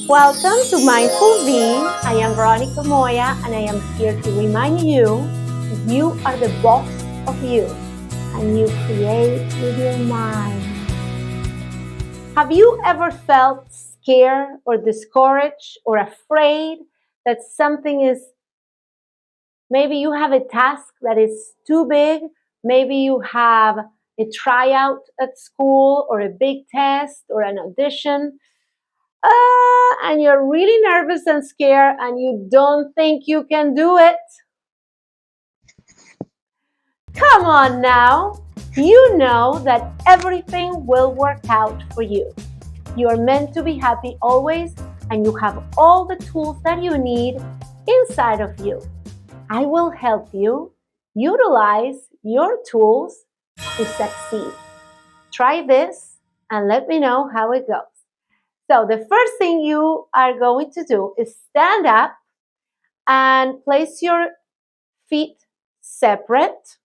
Welcome to Mindful Being. I am Veronica Moya and I am here to remind you you are the boss of you and you create with your mind. Have you ever felt scared or discouraged or afraid that something is, maybe you have a task that is too big, maybe you have a tryout at school or a big test or an audition, and you're really nervous and scared and you don't think you can do it? Come on now. You know that everything will work out for you. You are meant to be happy always, and you have all the tools that you need inside of you. I will help you utilize your tools to succeed. Try this and let me know how it goes. So the first thing you are going to do is stand up and place your feet separate,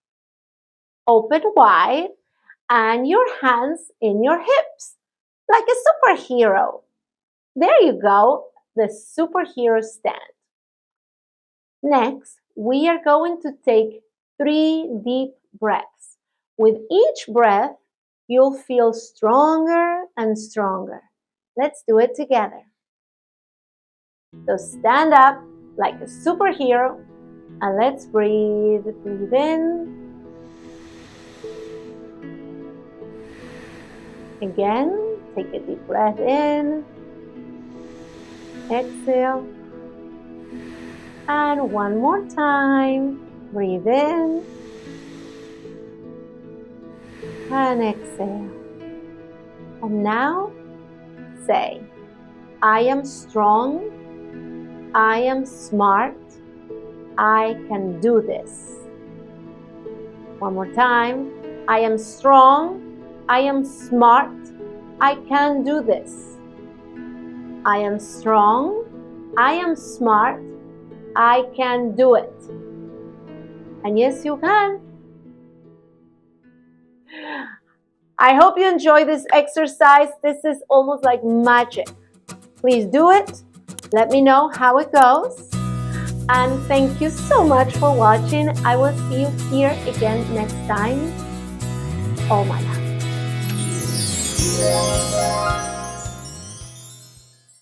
open wide, and your hands in your hips, like a superhero. There you go, the superhero stand. Next, we are going to take 3 deep breaths. With each breath, you'll feel stronger and stronger. Let's do it together. So stand up like a superhero and let's breathe. Breathe in. Again, take a deep breath in. Exhale. And one more time. Breathe in. And exhale. And now say, I am strong. I am smart. I can do this. One more time. I am strong. I am smart. I can do this. I am strong. I am smart. I can do it. And yes, you can. I hope you enjoy this exercise. This is almost like magic. Please do it. Let me know how it goes. And thank you so much for watching. I will see you here again next time. All my love.